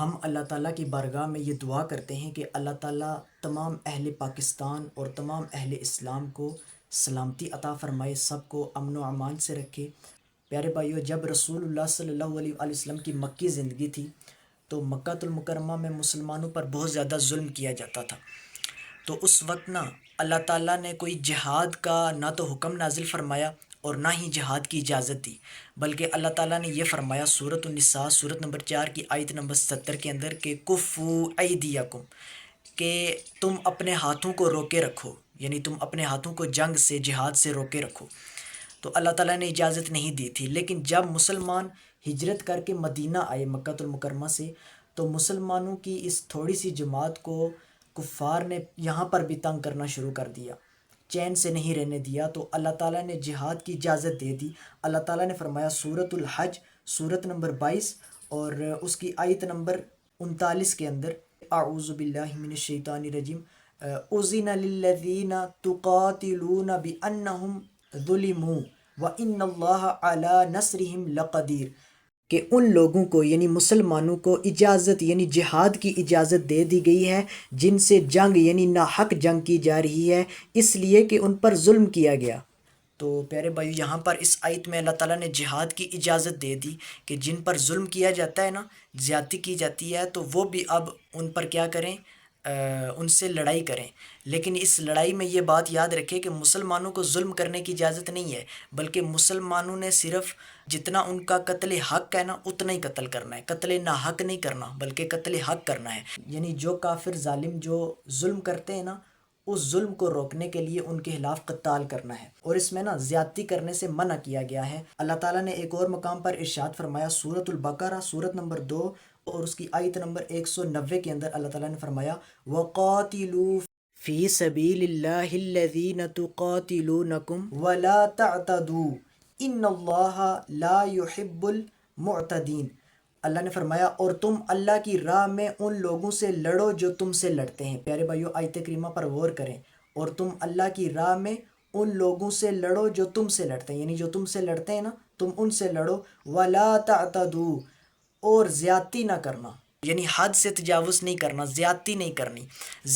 ہم اللہ تعالیٰ کی بارگاہ میں یہ دعا کرتے ہیں کہ اللہ تعالیٰ تمام اہل پاکستان اور تمام اہل اسلام کو سلامتی عطا فرمائے، سب کو امن و امان سے رکھے۔ پیارے بھائیو، جب رسول اللہ صلی اللہ علیہ وآلہ وسلم کی مکی زندگی تھی تو مکہ المکرمہ میں مسلمانوں پر بہت زیادہ ظلم کیا جاتا تھا۔ تو اس وقت نا اللہ تعالیٰ نے کوئی جہاد کا نہ تو حکم نازل فرمایا اور نہ ہی جہاد کی اجازت دی، بلکہ اللہ تعالیٰ نے یہ فرمایا سورۃ النساء سورت نمبر 4 کی آیت نمبر 70 کے اندر کہ کفو ایدیکم، کہ تم اپنے ہاتھوں کو روکے رکھو، یعنی تم اپنے ہاتھوں کو جنگ سے، جہاد سے روکے رکھو۔ تو اللہ تعالیٰ نے اجازت نہیں دی تھی، لیکن جب مسلمان ہجرت کر کے مدینہ آئے مکہ المکرمہ سے، تو مسلمانوں کی اس تھوڑی سی جماعت کو کفار نے یہاں پر بھی تنگ کرنا شروع کر دیا، چین سے نہیں رہنے دیا۔ تو اللہ تعالیٰ نے جہاد کی اجازت دے دی۔ اللہ تعالیٰ نے فرمایا سورۃ الحج سورت نمبر 22 اور اس کی آیت نمبر 39 کے اندر، اعوذ باللہ من الشیطان الرجیم، اذن للذین تقاتلون بانہم ظلموا وان اللہ علی نصرہم لقدیر، کہ ان لوگوں کو یعنی مسلمانوں کو اجازت یعنی جہاد کی اجازت دے دی گئی ہے جن سے جنگ یعنی ناحق جنگ کی جا رہی ہے، اس لیے کہ ان پر ظلم کیا گیا۔ تو پیارے بھائیو، یہاں پر اس آیت میں اللہ تعالیٰ نے جہاد کی اجازت دے دی کہ جن پر ظلم کیا جاتا ہے نا، زیادتی کی جاتی ہے، تو وہ بھی اب ان پر کیا کریں، ان سے لڑائی کریں۔ لیکن اس لڑائی میں یہ بات یاد رکھے کہ مسلمانوں کو ظلم کرنے کی اجازت نہیں ہے، بلکہ مسلمانوں نے صرف جتنا ان کا قتل حق ہے نا اتنا ہی قتل کرنا ہے، قتل ناحق نہیں کرنا بلکہ قتل حق کرنا ہے۔ یعنی جو کافر ظالم جو ظلم کرتے ہیں نا، اس ظلم کو روکنے کے لیے ان کے خلاف قتال کرنا ہے، اور اس میں نا زیادتی کرنے سے منع کیا گیا ہے۔ اللہ تعالیٰ نے ایک اور مقام پر ارشاد فرمایا سورۃ البقرہ سورت نمبر 2 اور اس کی آیت نمبر 190 کے اندر اللہ تعالیٰ نے فرمایا وَقَاتِلُوا فِي سَبِيلِ اللَّهِ الَّذِينَ تُقَاتِلُونَكُمْ وَلَا تَعْتَدُوا إِنَّ اللَّهَ لَا يُحِبُّ الْمُعْتَدِينَ۔ اللہ نے فرمایا اور تم اللہ کی راہ میں ان لوگوں سے لڑو جو تم سے لڑتے ہیں۔ پیارے بھائیو، آیت کریمہ پر غور کریں، اور تم اللہ کی راہ میں ان لوگوں سے لڑو جو تم سے لڑتے ہیں، یعنی جو تم سے لڑتے ہیں نا تم ان سے لڑو، وَلَا تَعْتَدُوا، اور زیادتی نہ کرنا، یعنی حد سے تجاوز نہیں کرنا، زیادتی نہیں کرنی۔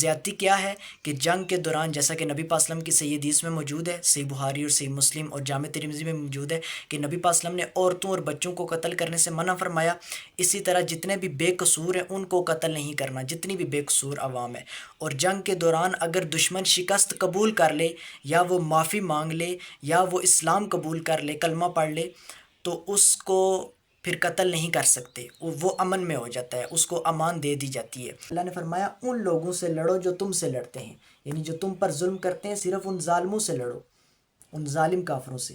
زیادتی کیا ہے کہ جنگ کے دوران، جیسا کہ نبی پاک صلی اللہ علیہ وسلم کی صحیح حدیث میں موجود ہے، صحیح بخاری اور صحیح مسلم اور جامع ترمذی میں موجود ہے کہ نبی پاک صلی اللہ علیہ وسلم نے عورتوں اور بچوں کو قتل کرنے سے منع فرمایا۔ اسی طرح جتنے بھی بے قصور ہیں ان کو قتل نہیں کرنا، جتنی بھی بے قصور عوام ہے۔ اور جنگ کے دوران اگر دشمن شکست قبول کر لے، یا وہ معافی مانگ لے، یا وہ اسلام قبول کر لے، کلمہ پڑھ لے، تو اس کو پھر قتل نہیں کر سکتے، وہ امن میں ہو جاتا ہے، اس کو امان دے دی جاتی ہے۔ اللہ نے فرمایا ان لوگوں سے لڑو جو تم سے لڑتے ہیں، یعنی جو تم پر ظلم کرتے ہیں، صرف ان ظالموں سے لڑو، ان ظالم کافروں سے۔